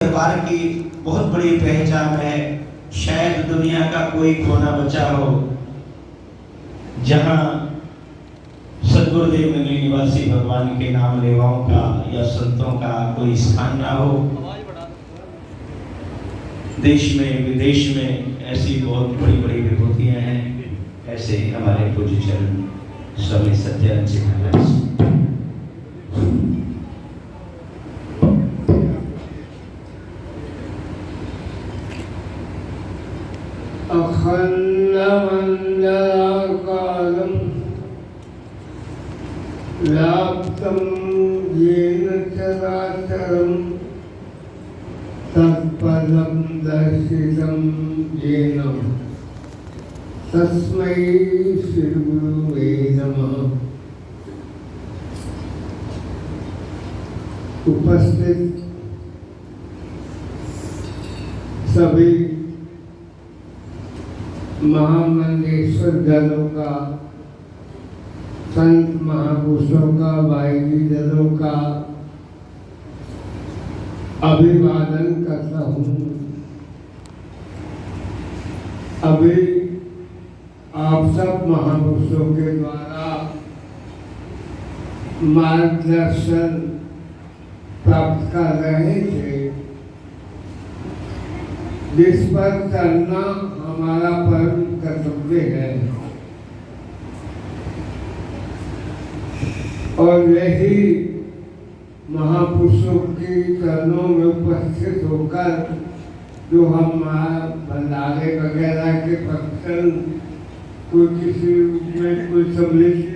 दरबार की बहुत बड़ी पहचान है। शायद दुनिया का कोई कोना बचा हो जहां सदगुरुदेव नगरी निवासी भगवान के नाम लेवाओं का या संतों का कोई स्थान ना हो। देश में विदेश में ऐसी बहुत बड़ी बड़ी विभूतियां हैं। ऐसे हमारे पूज्य चरण स्वामी सत्यानंद जी महाराज। अखंडमंडलाकारं व्याप्तं येन चराचरं तत्पदं दर्शितं येन तस्मै श्रीगुरुवे नमः। उपस्थित सभी महामंडलेश्वर जनों का, संत महापुरुषों का, भाई जनों का अभिवादन करता हूँ। अभी आप सब महापुरुषों के द्वारा मार्गदर्शन प्राप्त कर रहे थे, जिस पर चलना हमारा परम कर्तव्य है। और यही महापुरुषों के चरणों में उपस्थित होकर जो हम भंडारे वगैरह के फंक्शन कोई किसी में कोई सम्मिलित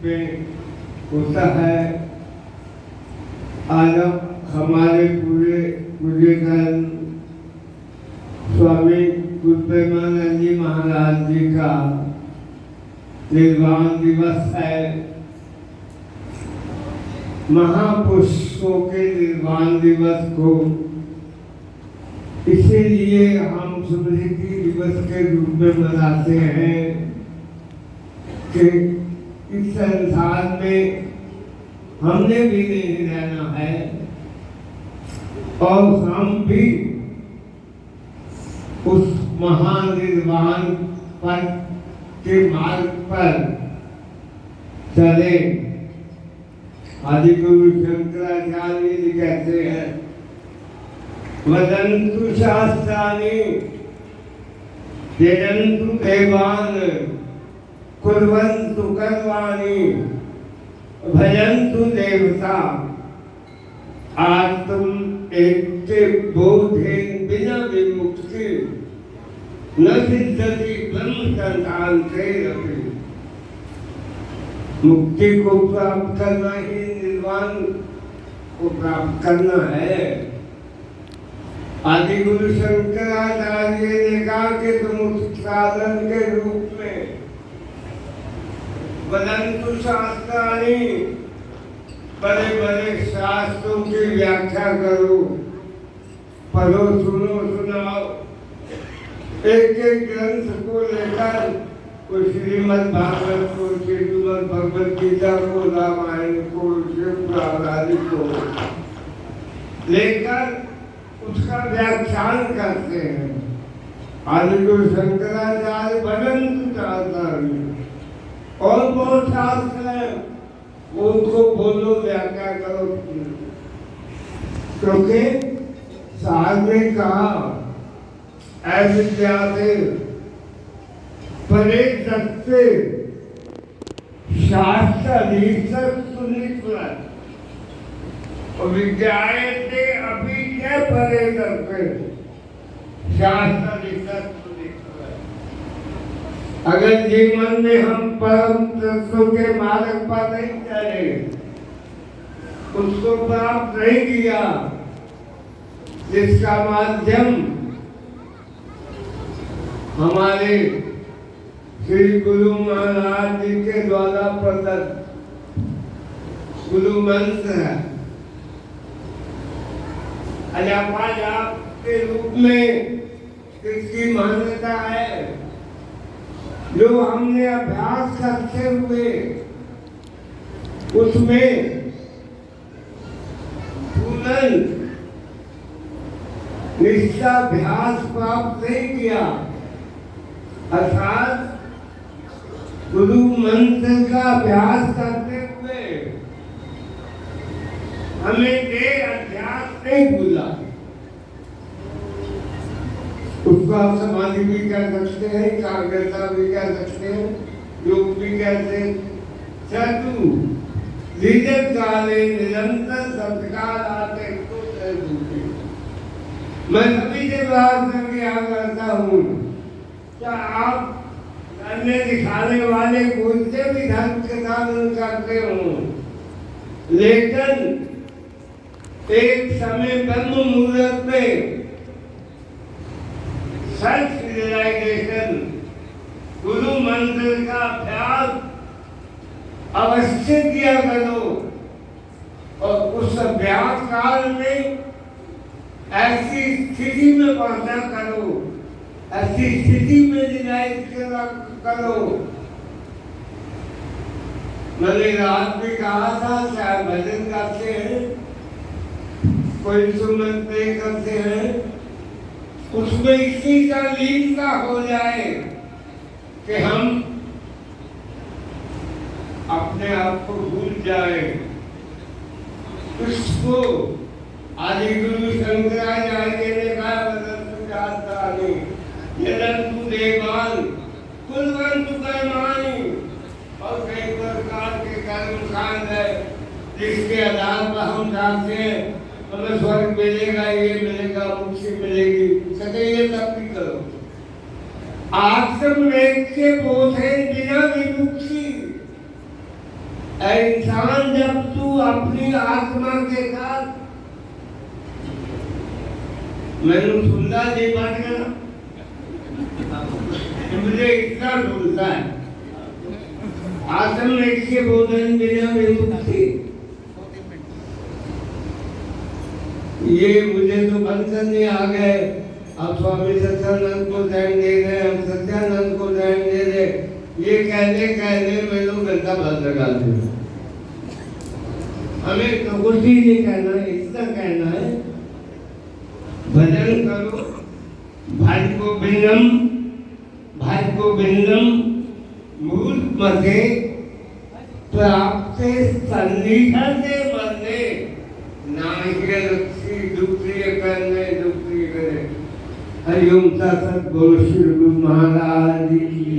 में होता है, आज हमारे पूरे पूज्यगण स्वामी गुरुप्रेमानंद जी महाराज जी का निर्वाण दिवस है। महापुरुषों के निर्वाण दिवस को इसीलिए हम स्मृति दिवस के रूप में मनाते हैं कि इस संसार में हमने भी नहीं रहना है और हम भी उस महानिर्वाण पथ के मार्ग पर चले। आदि गुरु शंकराचार्य जी कहते हैं, वदन्तु शास्त्राणि त्यजन्तु देवान् कुर्वन्तु कर्माणि भजन्तु देवता। आज तुम एक बोधेन बिना विमुक्ति न सिद्धति ब्रह्म संतांतेरपि। मुक्ति को प्राप्त करना ही निर्वाण को प्राप्त करना है। आदि गुरु शंकराचार्य ने कहा कि तुम उस साधन के रूप में वदन्तु शास्त्राणि, बड़े बड़े शास्त्रों की व्याख्या करो, पढ़ो, सुनो, सुनाओ। एक एक ग्रंथ को लेकर कोई श्रीमद् भागवत को, श्रीमद् भगवद गीता को, रामायण को, शिव पुराण को लेकर उसका व्याख्यान करते हैं। आदि गुरु शंकराचार्य वदन्तु शास्त्राणि, और बहुत शास्त्र है, उनको बोलो, व्याख्या करो। क्योंकि साध ने कहा, अविद्याते परे तत्वे शास्त्र अधिष्ठित सुनिश्चित और विज्ञायते अभी क्या परे तत्वे शास्त्र अधिष्ठित सुनिश्चित। अगर जीवन में हम परम तत्व के मार्ग पर नहीं चले, उसको प्राप्त नहीं किया, जिसका माध्यम हमारे श्री गुरु महाराज जी के द्वारा प्रदत्त गुरु मंत्र है, अजापा जाप के रूप में इसकी मान्यता है, जो हमने अभ्यास करते हुए उसमें पूर्ण निष्ठाभ्यास प्राप्त नहीं किया, अर्थात गुरु मंत्र का अभ्यास करते हुए हमें देह अध्यास नहीं भूला। उसको आप समाधि भी कह सकते हैं, एकाग्रता भी कह सकते हैं, योग भी कहते हैं। सतु विजय काले निरंतर सत्कार आते तो मैं सभी से बात करके आ करता हूँ, क्या आप करने दिखाने वाले कोई से भी धर्म के साधन करते हो, लेकिन एक समय ब्रह्म मुहूर्त में सेल्फ रियलाइजेशन गुरु मंत्र का अभ्यास अवश्य किया करो, और उस अभ्यास काल में ऐसी स्थिति में पहुंचा करो, ऐसी स्थिति में रियलाइज करो। मैंने रात भी कहा था, चाहे भजन करते हैं, कोई सुमन पे करते हैं, उसमें इसी का लीनता हो जाए कि हम अपने आप को भूल जाए। उसको आदि गुरु शंकराचार्य ने कहा, बदल जाता नहीं तू देवान कुलवंत पैमानी, और कई प्रकार के कर्म कांड है जिसके आधार पर हम जानते हैं हमें स्वर्ग मिलेगा, ये मिलेगा, मुक्ति मिलेगी। सके ये सब भी करो। आत्मवेद के बोधे बिना विमुक्ति। इंसान जब तू अपनी आत्मा के साथ, मैंने सुनना नहीं पाट गया, मुझे इतना ढूंढता है। आत्मवेद के बोधन बिना विमुक्ति, ये मुझे तो बंद करने आ गए। अब स्वामी सत्यानंद को ध्यान दे रहे, हम सत्यानंद को ध्यान दे रहे, ये कहने में लोग घंटा बंद लगा दे। हमें तो कुछ ही नहीं कहना है, इतना कहना है भजन करो, भाई को भिन्नम मूर्त मते प्राप्त सन्निधन से मरने नाइके दुप्रिय करे। हरिओम सत गुरु श्री गुरु महाराज की।